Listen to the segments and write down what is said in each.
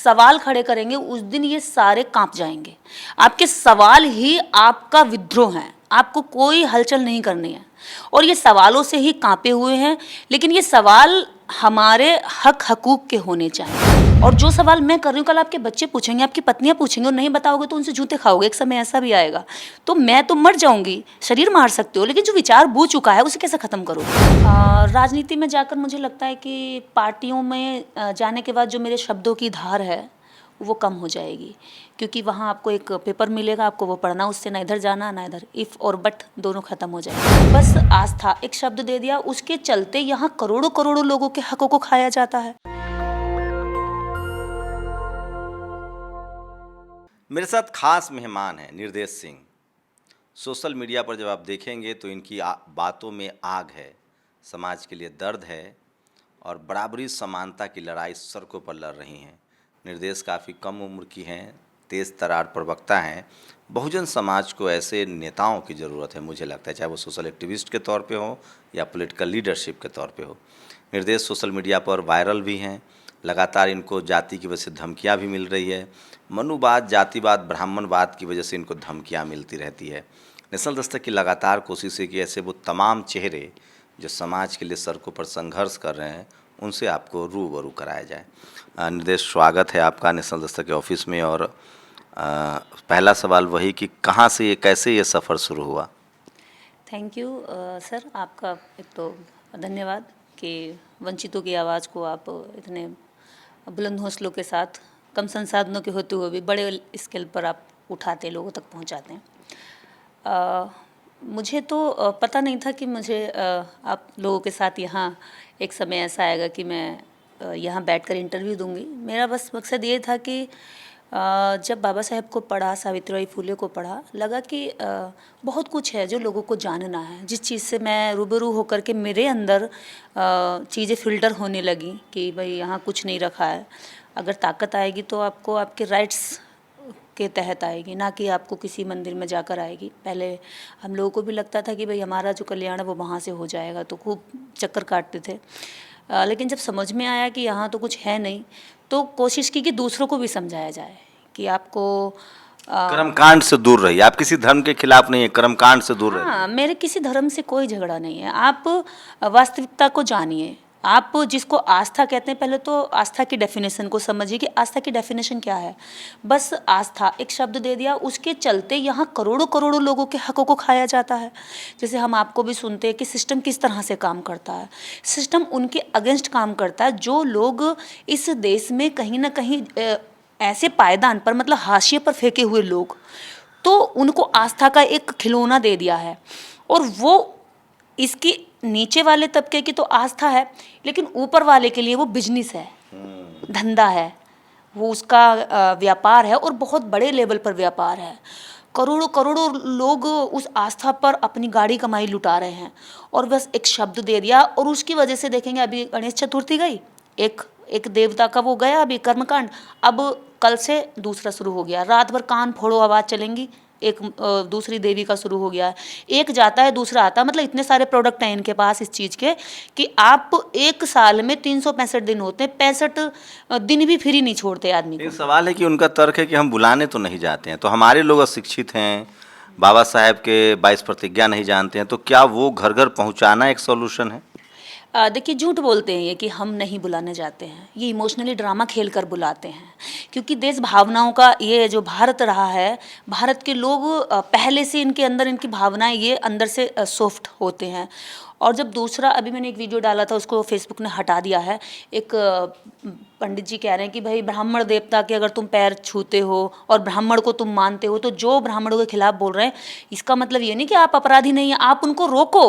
सवाल खड़े करेंगे उस दिन ये सारे कांप जाएंगे। आपके सवाल ही आपका विद्रोह है, आपको कोई हलचल नहीं करनी है और ये सवालों से ही कांपे हुए हैं। लेकिन ये सवाल हमारे हक हकूक के होने चाहिए और जो सवाल मैं कर रही हूँ कल आपके बच्चे पूछेंगे, आपकी पत्नियां पूछेंगे और नहीं बताओगे तो उनसे जूते खाओगे। एक समय ऐसा भी आएगा तो मैं तो मर जाऊंगी, शरीर मार सकते हो लेकिन जो विचार बू चुका है उसे कैसे ख़त्म करोगे। राजनीति में जाकर मुझे लगता है कि पार्टियों में जाने के बाद जो मेरे शब्दों की धार है वो कम हो जाएगी, क्योंकि वहाँ आपको एक पेपर मिलेगा, आपको वो पढ़ना, उससे ना इधर जाना ना इधर, इफ़ और बट दोनों खत्म हो जाएंगे। बस आस्था एक शब्द दे दिया, उसके चलते यहाँ करोड़ों करोड़ों लोगों के हकों को खाया जाता है। मेरे साथ खास मेहमान हैं निर्देश सिंह। सोशल मीडिया पर जब आप देखेंगे तो इनकी बातों में आग है, समाज के लिए दर्द है और बराबरी समानता की लड़ाई सड़कों पर लड़ रही हैं। निर्देश काफ़ी कम उम्र की हैं, तेज़ तर्रार प्रवक्ता हैं। बहुजन समाज को ऐसे नेताओं की ज़रूरत है, मुझे लगता है, चाहे वो सोशल एक्टिविस्ट के तौर पे हो या पॉलिटिकल लीडरशिप के तौर पे हो। निर्देश सोशल मीडिया पर वायरल भी हैं, लगातार इनको जाति की वजह से धमकियाँ भी मिल रही है, मनुवाद, जातिवाद, ब्राह्मणवाद की वजह से इनको धमकियाँ मिलती रहती है। नेशनल दस्तक की लगातार कोशिश है कि ऐसे वो तमाम चेहरे जो समाज के लिए सड़कों पर संघर्ष कर रहे हैं उनसे आपको रूबरू कराया जाए। निर्देश, स्वागत है आपका नेशनल दस्तक के ऑफिस में। और पहला सवाल वही कि कहाँ से ये, कैसे ये सफ़र शुरू हुआ? थैंक यू सर, आपका एक तो धन्यवाद कि वंचितों की आवाज़ को आप इतने बुलंद हौसलों के साथ, कम संसाधनों के होते हुए भी बड़े स्केल पर आप उठाते, लोगों तक पहुंचाते हैं। मुझे तो पता नहीं था कि मुझे आप लोगों के साथ यहाँ एक समय ऐसा आएगा कि मैं यहाँ बैठकर इंटरव्यू दूंगी। मेरा बस मकसद ये था कि जब बाबा साहेब को पढ़ा, सावित्रीबाई फुले को पढ़ा, लगा कि बहुत कुछ है जो लोगों को जानना है। जिस चीज़ से मैं रूबरू होकर के मेरे अंदर चीज़ें फ़िल्टर होने लगी कि भाई यहाँ कुछ नहीं रखा है। अगर ताकत आएगी तो आपको आपके राइट्स के तहत आएगी, ना कि आपको किसी मंदिर में जाकर आएगी। पहले हम लोगों को भी लगता था कि भाई हमारा जो कल्याण है वो वहाँ से हो जाएगा, तो खूब चक्कर काटते थे। लेकिन जब समझ में आया कि यहाँ तो कुछ है नहीं, तो कोशिश की कि दूसरों को भी समझाया जाए कि आपको कर्मकांड से दूर रहिए। आप किसी धर्म के खिलाफ नहीं है, कर्मकांड से दूर रहिए। हाँ, मेरे किसी धर्म से कोई झगड़ा नहीं है। आप वास्तविकता को जानिए। आप जिसको आस्था कहते हैं, पहले तो आस्था की डेफिनेशन को समझिए कि आस्था की डेफिनेशन क्या है। बस आस्था एक शब्द दे दिया, उसके चलते यहाँ करोड़ों करोड़ों लोगों के हकों को खाया जाता है। जैसे हम आपको भी सुनते हैं कि सिस्टम किस तरह से काम करता है। सिस्टम उनके अगेंस्ट काम करता है जो लोग इस देश में कहीं ना कहीं ऐसे पायदान पर, मतलब हाशिए पर फेंके हुए लोग, तो उनको आस्था का एक खिलौना दे दिया है। और वो इसकी नीचे वाले तबके की तो आस्था है, लेकिन ऊपर वाले के लिए वो बिजनेस है, धंधा है, वो उसका व्यापार है और बहुत बड़े लेवल पर व्यापार है। करोड़ों करोड़ों लोग उस आस्था पर अपनी गाड़ी कमाई लुटा रहे हैं और बस एक शब्द दे दिया। और उसकी वजह से देखेंगे, अभी गणेश चतुर्थी गई, एक देवता का वो गया, अभी कर्मकांड, अब कल से दूसरा शुरू हो गया। रात भर कान फोड़ो आवाज़ चलेंगी, एक दूसरी देवी का शुरू हो गया है। एक जाता है दूसरा आता है, मतलब इतने सारे प्रोडक्ट हैं इनके पास इस चीज़ के कि आप एक साल में 365 दिन होते हैं, 65 दिन भी फ्री नहीं छोड़ते आदमी को। एक सवाल है कि उनका तर्क है कि हम बुलाने तो नहीं जाते हैं, तो हमारे लोग अशिक्षित हैं, बाबा साहेब के 22 प्रतिज्ञा नहीं जानते हैं, तो क्या वो घर घर पहुंचाना एक सॉल्यूशन है? देखिए, झूठ बोलते हैं ये कि हम नहीं बुलाने जाते हैं। ये इमोशनली ड्रामा खेल कर बुलाते हैं, क्योंकि देश भावनाओं का ये जो भारत रहा है, भारत के लोग पहले से इनके अंदर इनकी भावनाएं ये अंदर से सॉफ्ट होते हैं। और जब दूसरा, अभी मैंने एक वीडियो डाला था, उसको फेसबुक ने हटा दिया है। एक पंडित जी कह रहे हैं कि भाई ब्राह्मण देवता के अगर तुम पैर छूते हो और ब्राह्मण को तुम मानते हो, तो जो ब्राह्मणों के खिलाफ बोल रहे हैं, इसका मतलब ये नहीं कि आप अपराधी नहीं हैं, आप उनको रोको,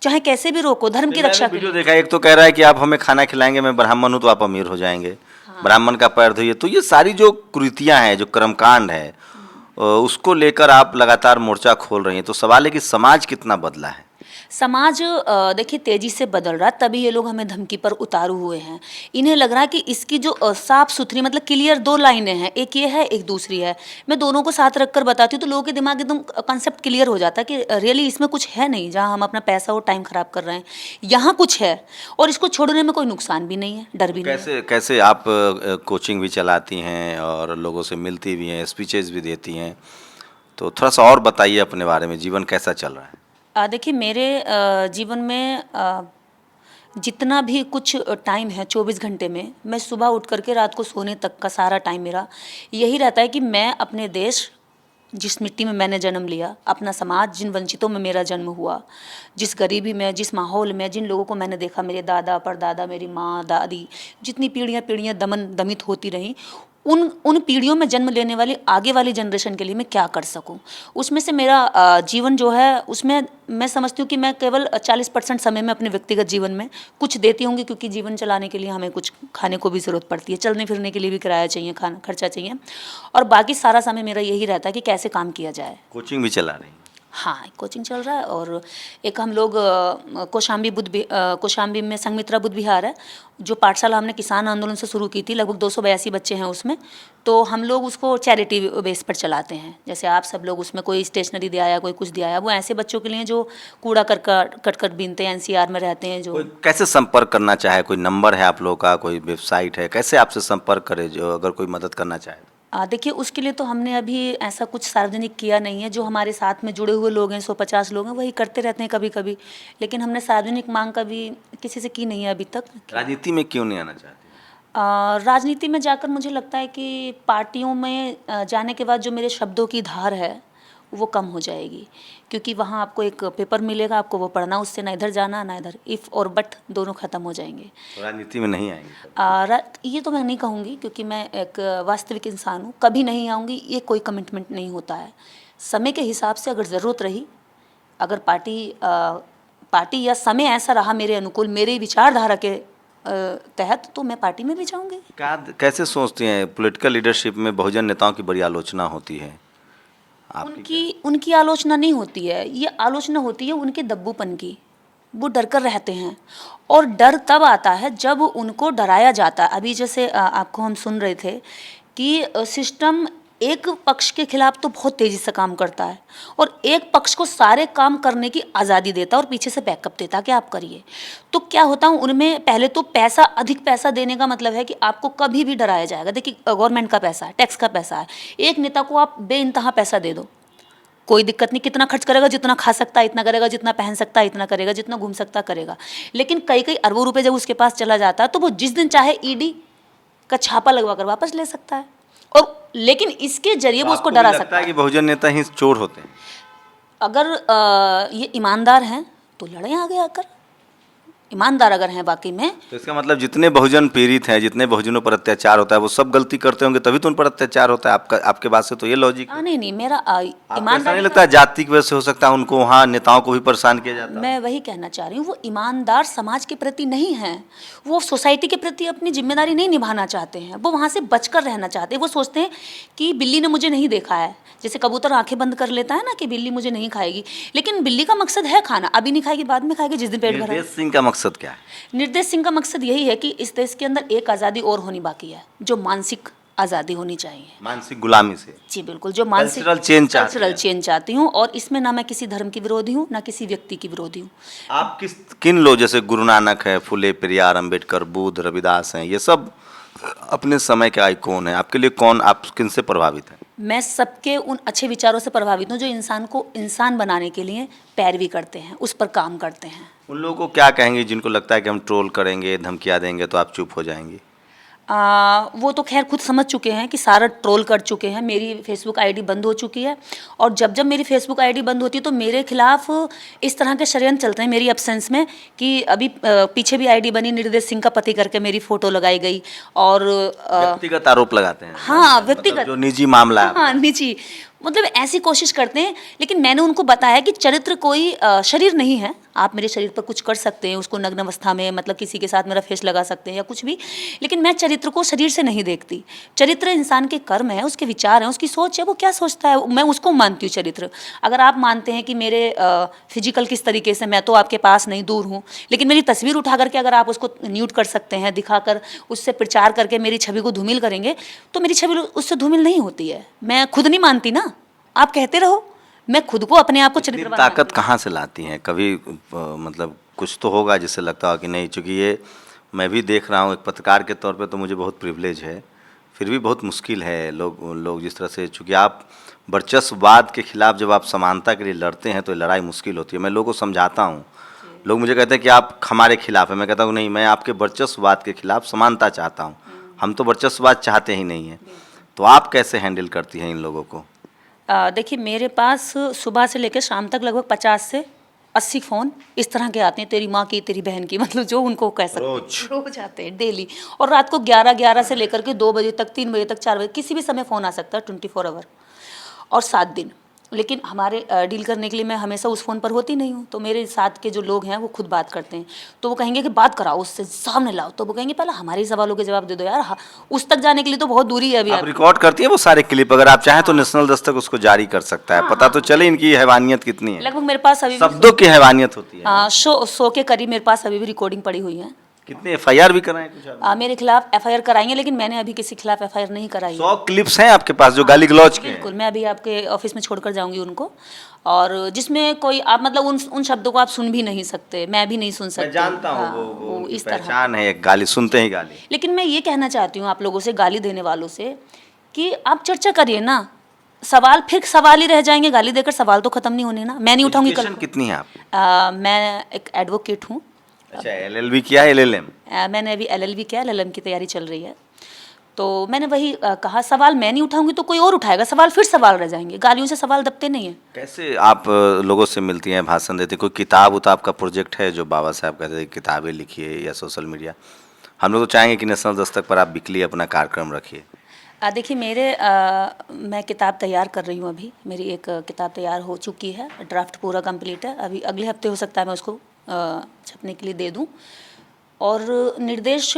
चाहे कैसे भी रोको, धर्म की रक्षा के लिए। वीडियो देखा, एक तो कह रहा है कि आप हमें खाना खिलाएंगे, मैं ब्राह्मण हूँ तो आप अमीर हो जाएंगे। हाँ। ब्राह्मण का पैर धोइए। तो ये सारी जो कुरीतियाँ हैं, जो कर्मकांड है, उसको लेकर आप लगातार मोर्चा खोल रही हैं। तो सवाल है कि समाज कितना बदला है? समाज देखिए तेजी से बदल रहा है, तभी ये लोग हमें धमकी पर उतारू हुए हैं। इन्हें लग रहा है कि इसकी जो साफ सुथरी मतलब क्लियर दो लाइनें हैं, एक ये है एक दूसरी है। मैं दोनों को साथ रखकर बताती हूँ तो लोगों के दिमाग एकदम कंसेप्ट क्लियर हो जाता है कि रियली इसमें कुछ है नहीं, जहाँ हम अपना पैसा और टाइम खराब कर रहे हैं यहाँ कुछ है, और इसको छोड़ने में कोई नुकसान भी नहीं है, डर भी नहीं है। कैसे कैसे आप कोचिंग भी चलाती हैं और लोगों से मिलती भी हैं, स्पीचेस भी देती हैं, तो थोड़ा सा और बताइए अपने बारे में, जीवन कैसा चल रहा है? देखिए मेरे जीवन में जितना भी कुछ टाइम है 24 घंटे में, मैं सुबह उठ करके रात को सोने तक का सारा टाइम मेरा यही रहता है कि मैं अपने देश, जिस मिट्टी में मैंने जन्म लिया, अपना समाज, जिन वंचितों में मेरा जन्म हुआ, जिस गरीबी में, जिस माहौल में, जिन लोगों को मैंने देखा, मेरे दादा परदादा, मेरी माँ दादी, जितनी पीढ़ियाँ पीढ़ियाँ दमित होती रहीं, उन पीढ़ियों में जन्म लेने वाली आगे वाली जनरेशन के लिए मैं क्या कर सकूं, उसमें से मेरा जीवन जो है उसमें मैं समझती हूँ कि मैं केवल 40% समय में अपने व्यक्तिगत जीवन में कुछ देती होंगी, क्योंकि जीवन चलाने के लिए हमें कुछ खाने को भी ज़रूरत पड़ती है, चलने फिरने के लिए भी किराया चाहिए, खाना खर्चा चाहिए, और बाकी सारा समय मेरा यही रहता है कि कैसे काम किया जाए। कोचिंग भी चला रही हैं? हाँ, कोचिंग चल रहा है, और एक हम लोग कौशाम्बी में संघमित्रा बुद्ध विहार है, जो पाठशाला हमने किसान आंदोलन से शुरू की थी, लगभग 282 बच्चे हैं उसमें, तो हम लोग उसको चैरिटी बेस पर चलाते हैं। जैसे आप सब लोग उसमें कोई स्टेशनरी दिया आया, कोई कुछ दिया आया, वो ऐसे बच्चों के लिए जो कूड़ा कट बीनते हैं, एनसीआर में रहते हैं, जो कोई कैसे संपर्क करना चाहे, कोई नंबर है आप लोगों का, कोई वेबसाइट है, कैसे आपसे संपर्क करे जो अगर कोई मदद करना चाहे? देखिए उसके लिए तो हमने अभी ऐसा कुछ सार्वजनिक किया नहीं है, जो हमारे साथ में जुड़े हुए लोग हैं 150 लोग हैं, वही करते रहते हैं कभी कभी, लेकिन हमने सार्वजनिक मांग कभी किसी से की नहीं है अभी तक। राजनीति में क्यों नहीं आना चाहते? राजनीति में जाकर मुझे लगता है कि पार्टियों में जाने के बाद जो मेरे शब्दों की धार है वो कम हो जाएगी, क्योंकि वहाँ आपको एक पेपर मिलेगा, आपको वो पढ़ना, उससे ना इधर जाना ना इधर, इफ़ और बट दोनों ख़त्म हो जाएंगे। तो राजनीति में नहीं आएंगे? ये तो मैं नहीं कहूँगी, क्योंकि मैं एक वास्तविक इंसान हूँ, कभी नहीं आऊँगी ये कोई कमिटमेंट नहीं होता है। समय के हिसाब से अगर ज़रूरत रही, अगर पार्टी या समय ऐसा रहा मेरे अनुकूल, मेरे विचारधारा के तहत, तो मैं पार्टी में भी जाऊँगी। क्या कैसे सोचती हैं? पॉलिटिकल लीडरशिप में बहुजन नेताओं की बड़ी आलोचना होती है, उनकी आलोचना नहीं होती है, ये आलोचना होती है उनके दब्बूपन की। वो डर कर रहते हैं, और डर तब आता है जब उनको डराया जाता है। अभी जैसे आपको हम सुन रहे थे कि सिस्टम एक पक्ष के खिलाफ तो बहुत तेज़ी से काम करता है, और एक पक्ष को सारे काम करने की आज़ादी देता है, और पीछे से बैकअप देता है कि आप करिए। तो क्या होता है उनमें, पहले तो पैसा, अधिक पैसा देने का मतलब है कि आपको कभी भी डराया जाएगा। देखिए गवर्नमेंट का पैसा है, टैक्स का पैसा है, एक नेता को आप बेइंतहा पैसा दे दो, कोई दिक्कत नहीं, कितना खर्च करेगा, जितना खा सकता है इतना करेगा, जितना पहन सकता है इतना करेगा, जितना घूम सकता करेगा। लेकिन कई कई अरबों रुपए जब उसके पास चला जाता है, तो वो जिस दिन चाहे ईडी का छापा लगवा कर वापस ले सकता है, और लेकिन इसके जरिए वो उसको डरा सकता है कि बहुजन नेता ही चोर होते हैं? अगर ये ईमानदार हैं तो लड़ें आगे आकर, ईमानदार अगर हैं वाकई में, तो इसका मतलब जितने बहुजन पीड़ित हैं, जितने बहुजनों पर अत्याचार होता है, वो सब गलती करते होंगे, तभी तो उन पर अत्याचार होता है। आपके बात से तो ये लॉजिक है। नहीं मेरा आपको ऐसा नहीं लगता है जाति की वजह से हो सकता है उनको वहाँ नेताओं को भी परेशान किया जाता है? मैं वही कहना चाह रही हूँ, वो ईमानदार समाज के प्रति नहीं हैं, वो सोसाइटी के प्रति अपनी जिम्मेदारी नहीं निभाना चाहते हैं, वो वहाँ से बचकर रहना चाहते हैं। वो सोचते हैं कि बिल्ली ने मुझे नहीं देखा है, जैसे कबूतर आंखें बंद कर लेता है ना कि बिल्ली मुझे नहीं खाएगी, लेकिन बिल्ली का मकसद है खाना, अभी नहीं खाएगी बाद में खाएगी जिस दिन पेट भरा। निर्देश सिंह का मकसद क्या है? निर्देश सिंह का मकसद यही है कि इस देश के अंदर एक आज़ादी और होनी बाकी है, जो मानसिक आज़ादी होनी चाहिए, मानसिक गुलामी से। जी बिल्कुल, जो मानसिक कल्चरल चेंज चाहती हूँ, और इसमें ना मैं किसी धर्म की विरोधी हूँ ना किसी व्यक्ति की विरोधी हूँ। आप किन लोग, जैसे गुरु नानक है, फुले पेरियार, अंबेडकर, बुद्ध, रविदास हैं, ये सब अपने समय के आइकॉन हैं, आपके लिए कौन, आप किन से प्रभावित हैं? मैं सबके उन अच्छे विचारों से प्रभावित हूँ जो इंसान को इंसान बनाने के लिए पैरवी करते हैं, उस पर काम करते हैं। उन लोगों को क्या कहेंगे जिनको लगता है कि हम ट्रोल करेंगे, धमकियाँ देंगे तो आप चुप हो जाएंगी? वो तो खैर खुद समझ चुके हैं कि सारा ट्रोल कर चुके हैं, मेरी फेसबुक आईडी बंद हो चुकी है, और जब जब मेरी फेसबुक आईडी बंद होती है तो मेरे खिलाफ इस तरह के षड्यंत्र चलते हैं मेरी एब्सेंस में, कि अभी पीछे भी आईडी बनी, निर्देश सिंह का पति करके मेरी फ़ोटो लगाई गई, और व्यक्तिगत आरोप लगाते हैं। हाँ, व्यक्तिगत, जो निजी मामला है। हाँ निजी, मतलब ऐसी कोशिश करते हैं। लेकिन मैंने उनको बताया कि चरित्र कोई शरीर नहीं है, आप मेरे शरीर पर कुछ कर सकते हैं, उसको नग्न अवस्था में, मतलब किसी के साथ मेरा फेस लगा सकते हैं या कुछ भी, लेकिन मैं चरित्र चरित्र को शरीर से नहीं देखती। चरित्र इंसान के कर्म है, उसके विचार हैं, उसकी सोच है, वो क्या सोचता है, मैं उसको मानती हूँ चरित्र। अगर आप मानते हैं कि मेरे फिजिकल किस तरीके से, मैं तो आपके पास नहीं, दूर हूँ, लेकिन मेरी तस्वीर उठा करके अगर आप उसको न्यूट कर सकते हैं, दिखाकर उससे प्रचार करके मेरी छवि को धूमिल करेंगे, तो मेरी छवि उससे धूमिल नहीं होती है। मैं खुद नहीं मानती ना, आप कहते रहो, मैं खुद को अपने आप को चरित्र ताकत कहाँ से लाती हैं? कभी मतलब कुछ तो होगा जिससे लगता हो कि नहीं, चूँकि ये मैं भी देख रहा हूँ एक पत्रकार के तौर पे, तो मुझे बहुत प्रिविलेज है, फिर भी बहुत मुश्किल है। लोग जिस तरह से, चूँकि आप वर्चस्ववाद के खिलाफ जब आप समानता के लिए लड़ते हैं तो ये लड़ाई मुश्किल होती है। मैं लोगों को समझाता हूँ, लोग मुझे कहते हैं कि आप हमारे खिलाफ हैं, मैं कहता हूँ नहीं, मैं आपके वर्चस्ववाद के खिलाफ समानता चाहता हूँ। हम तो वर्चस्ववाद चाहते ही नहीं हैं। तो आप कैसे हैंडल करती हैं इन लोगों को? देखिए, मेरे पास सुबह से लेकर शाम तक लगभग 50 से 80 फ़ोन इस तरह के आते हैं, तेरी माँ की, तेरी बहन की, मतलब जो उनको कह सकते हैं, रोज आते हैं, डेली। और रात को 11 से लेकर के 2 बजे तक, 3 बजे तक, 4 बजे, किसी भी समय फ़ोन आ सकता है, 24 आवर और 7 दिन। लेकिन हमारे डील करने के लिए मैं हमेशा उस फ़ोन पर होती नहीं हूँ, तो मेरे साथ के जो लोग हैं वो खुद बात करते हैं। तो वो कहेंगे कि बात कराओ उससे, सामने लाओ, तो वो कहेंगे पहले हमारे सवालों के जवाब दे दो यार, उस तक जाने के लिए तो बहुत दूरी है अभी। आप रिकॉर्ड करती हैं वो सारे क्लिप? अगर आप चाहें तो नेशनल दस्तक उसको जारी कर सकता है, पता तो चले इनकी हैवानियत कितनी है। लगभग मेरे पास अभी शब्दों की हैवानियत होती है। 100 के करीब मेरे पास अभी भी रिकॉर्डिंग पड़ी हुई है। कितने FIR भी कराएं कुछ आप? मेरे खिलाफ FIR कराएंगे, लेकिन मैंने अभी किसी खिलाफ FIR नहीं कराई है। 100 क्लिप्स हैं आपके पास जो गाली गलौज के हैं? बिल्कुल, मैं अभी आपके ऑफिस में छोड़कर जाऊंगी उनको, और जिसमें कोई आप मतलब उन शब्दों को आप सुन भी नहीं सकते, मैं भी नहीं सुन सकती। मैं जानता हूँ, हाँ, वो उनकी इस तरह। पहचान है, एक गाली सुनते ही गाली। लेकिन मैं ये कहना चाहती हूँ आप लोगों से, गाली देने वालों से, कि आप चर्चा करिए ना। सवाल फिर सवाल ही रह जाएंगे, गाली देकर सवाल तो खत्म नहीं होने ना। मैं नहीं उठाऊंगी कल। एजुकेशन कितनी है आप? मैं एक एडवोकेट हूँ। अच्छा, LLB किया है, LLM? मैंने अभी LLB किया, LLM की तैयारी चल रही है। तो मैंने वही कहा, सवाल मैं नहीं उठाऊंगी तो कोई और उठाएगा, सवाल फिर सवाल रह जाएंगे, गालियों से सवाल दबते नहीं है। कैसे आप लोगों से मिलती हैं, भाषण देती, कोई किताब उताब का प्रोजेक्ट है जो बाबा साहब कहते थे किताबें लिखिए, या सोशल मीडिया? हम लोग तो चाहेंगे कि नेशनल दस्तक पर आप बिकली अपना कार्यक्रम रखिए। देखिए, मैं किताब तैयार कर रही हूँ अभी। मेरी एक किताब तैयार हो चुकी है, ड्राफ्ट पूरा कंप्लीट है। अभी अगले हफ्ते हो सकता है मैं उसको छपने के लिए दे दूँ। और निर्देश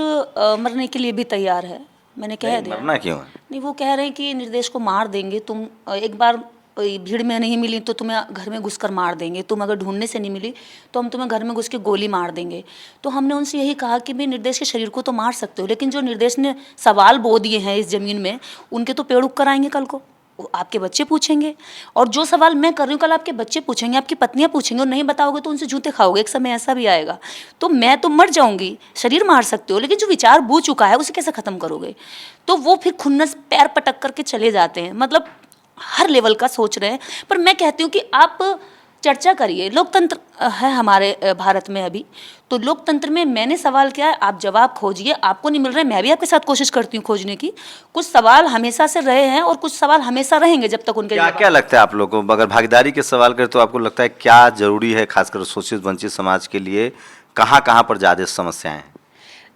मरने के लिए भी तैयार है, मैंने कह दिया। मरना क्यों है? नहीं, वो कह रहे हैं कि निर्देश को मार देंगे, तुम एक बार भीड़ में नहीं मिली तो तुम्हें घर में घुसकर मार देंगे, तुम अगर ढूंढने से नहीं मिली तो हम तुम्हें घर में घुस के गोली मार देंगे। तो हमने उनसे यही कहा कि भाई, निर्देश के शरीर को तो मार सकते हो, लेकिन जो निर्देश ने सवाल बो दिए हैं इस ज़मीन में, उनके तो पेड़ उग कर आएंगे कल को, वो आपके बच्चे पूछेंगे। और जो सवाल मैं कर रही हूँ कल आपके बच्चे पूछेंगे, आपकी पत्नियाँ पूछेंगे, और नहीं बताओगे तो उनसे जूते खाओगे। एक समय ऐसा भी आएगा। तो मैं तो मर जाऊंगी, शरीर मार सकते हो, लेकिन जो विचार बू चुका है उसे कैसे ख़त्म करोगे? तो वो फिर खुन्नस पैर पटक करके चले जाते हैं, मतलब हर लेवल का सोच रहे हैं। पर मैं कहती हूँ कि आप चर्चा करिए। लोकतंत्र है हमारे भारत में अभी, तो लोकतंत्र में मैंने सवाल किया है, आप जवाब खोजिए। आपको नहीं मिल रहे, मैं भी आपके साथ कोशिश करती हूँ खोजने की। कुछ सवाल हमेशा से रहे हैं और कुछ सवाल हमेशा रहेंगे जब तक उनके क्या लगता है आप लोगों को, अगर भागीदारी के सवाल करें तो आपको लगता है क्या जरूरी है, खासकर शोषित वंचित समाज के लिए कहाँ पर ज़्यादा समस्याएं हैं?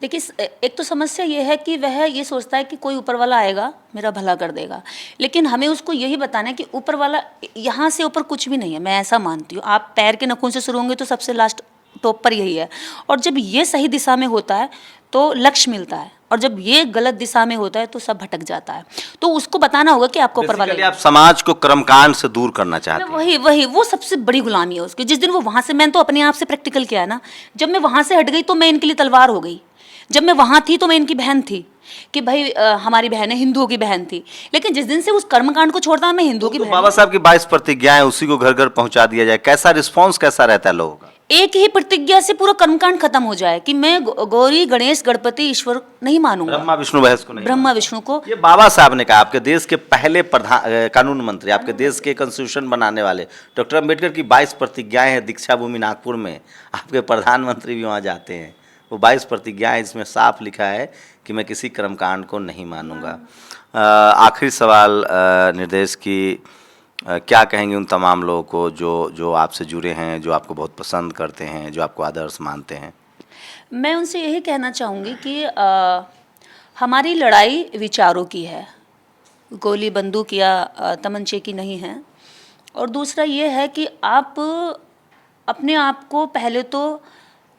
देखिए, एक तो समस्या ये है कि वह ये सोचता है कि कोई ऊपर वाला आएगा मेरा भला कर देगा, लेकिन हमें उसको यही बताना है कि ऊपर वाला, यहाँ से ऊपर कुछ भी नहीं है। मैं ऐसा मानती हूँ, आप पैर के नखून से शुरू होंगे तो सबसे लास्ट टॉप पर यही है। और जब ये सही दिशा में होता है तो लक्ष्य मिलता है, और जब ये गलत दिशा में होता है तो सब भटक जाता है। तो उसको बताना होगा कि आपको ऊपर वाला, आप समाज को कर्मकांड से दूर करना चाहते हैं। वही वो सबसे बड़ी गुलामी है उसकी। जिस दिन वो वहाँ से, मैंने तो अपने आप से प्रैक्टिकल किया ना, जब मैं वहाँ से हट गई तो मैं इनके लिए तलवार हो गई। जब मैं वहाँ थी तो मैं इनकी बहन थी कि भाई हमारी बहन है, हिंदुओं की बहन थी। लेकिन जिस दिन से उस कर्मकांड को छोड़ता मैं हिंदुओं की बहन। बाबा साहब की 22 प्रतिज्ञाएं, उसी को घर घर पहुंचा दिया जाए, कैसा रिस्पांस कैसा रहता है लोगों का? एक ही प्रतिज्ञा से पूरा कर्मकांड खत्म हो जाए कि मैं गौरी गणेश गणपति ईश्वर नहीं मानूंगा, ब्रह्मा विष्णु महेश को नहीं, ब्रह्मा विष्णु को। ये बाबा साहब ने कहा, आपके देश के पहले प्रधान कानून मंत्री, आपके देश के कॉन्स्टिट्यूशन बनाने वाले डॉक्टर अम्बेडकर की 22 प्रतिज्ञाएं हैं दीक्षा भूमि नागपुर में। आपके प्रधानमंत्री भी वहाँ जाते हैं। वो 22 प्रतिज्ञाएं, इसमें साफ लिखा है कि मैं किसी कर्मकांड को नहीं मानूंगा। आखिरी सवाल, निर्देश की क्या कहेंगे उन तमाम लोगों को जो आपसे जुड़े हैं, जो आपको बहुत पसंद करते हैं, जो आपको आदर्श मानते हैं? मैं उनसे यही कहना चाहूँगी कि हमारी लड़ाई विचारों की है, गोली बंदूक या तमंचे की नहीं है। और दूसरा ये है कि आप अपने आप को, पहले तो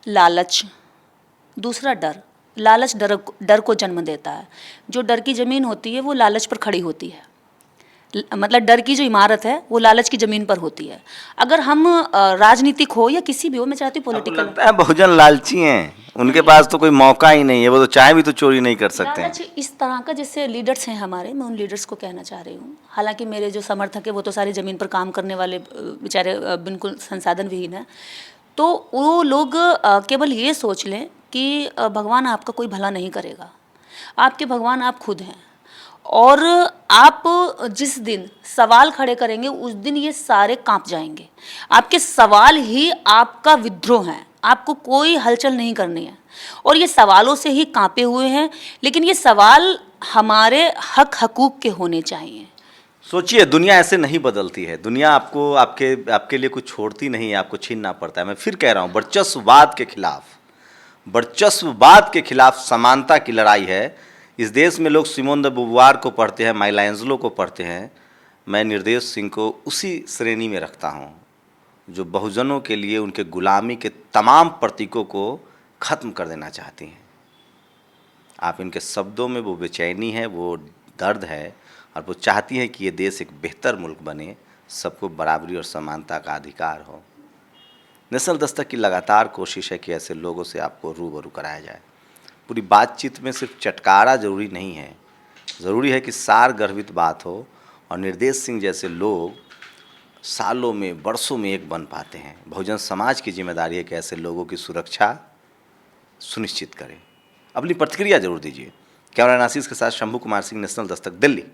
लालच, दूसरा डर, लालच डर को जन्म देता है। जो डर की ज़मीन होती है वो लालच पर खड़ी होती है। मतलब डर की जो इमारत है वो लालच की ज़मीन पर होती है। अगर हम राजनीतिक हो या किसी भी हो, मैं चाहती हूँ आपको पॉलिटिकल, लगता है बहुजन लालची हैं, उनके पास तो कोई मौका ही नहीं है, वो तो चाहे भी तो चोरी नहीं कर सकते हैं। लालच इस तरह का, जैसे लीडर्स हैं हमारे, मैं उन लीडर्स को कहना चाह रही हूँ। हालांकि मेरे जो समर्थक है वो तो सारे ज़मीन पर काम करने वाले बेचारे बिल्कुल संसाधन विहीन हैं। तो वो लोग केवल ये सोच लें कि भगवान आपका कोई भला नहीं करेगा। आपके भगवान आप खुद हैं, और आप जिस दिन सवाल खड़े करेंगे उस दिन ये सारे कांप जाएंगे। आपके सवाल ही आपका विद्रोह है, आपको कोई हलचल नहीं करनी है, और ये सवालों से ही कांपे हुए हैं। लेकिन ये सवाल हमारे हक हकूक़ के होने चाहिए। सोचिए, दुनिया ऐसे नहीं बदलती है। दुनिया आपको आपके लिए कुछ छोड़ती नहीं है, आपको छीनना पड़ता है। मैं फिर कह रहा हूँ, वर्चस्ववाद के खिलाफ समानता की लड़ाई है। इस देश में लोग सिमोन द बुवार को पढ़ते हैं, माइला एंजेलो को पढ़ते हैं। मैं निर्देश सिंह को उसी श्रेणी में रखता हूँ जो बहुजनों के लिए उनके गुलामी के तमाम प्रतीकों को ख़त्म कर देना चाहती हैं। आप इनके शब्दों में वो बेचैनी है, वो दर्द है, और वो चाहती हैं कि ये देश एक बेहतर मुल्क बने, सबको बराबरी और समानता का अधिकार हो। नेशनल दस्तक की लगातार कोशिश है कि ऐसे लोगों से आपको रूबरू कराया जाए। पूरी बातचीत में सिर्फ चटकारा ज़रूरी नहीं है, ज़रूरी है कि सार गर्भित बात हो, और निर्देश सिंह जैसे लोग सालों में, बरसों में एक बन पाते हैं। बहुजन समाज की जिम्मेदारी है कि ऐसे लोगों की सुरक्षा सुनिश्चित करें। अपनी प्रतिक्रिया जरूर दीजिए। कैमरा नासिर के साथ शंभू कुमार सिंह, नेशनल दस्तक, दिल्ली।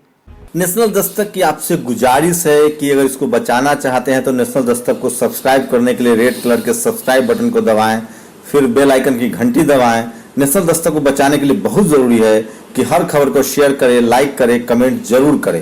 नेशनल दस्तक की आपसे गुजारिश है कि अगर इसको बचाना चाहते हैं तो नेशनल दस्तक को सब्सक्राइब करने के लिए रेड कलर के सब्सक्राइब बटन को दबाएं, फिर बेल आइकन की घंटी दबाएं। नेशनल दस्तक को बचाने के लिए बहुत ज़रूरी है कि हर खबर को शेयर करें, लाइक करें, कमेंट जरूर करें।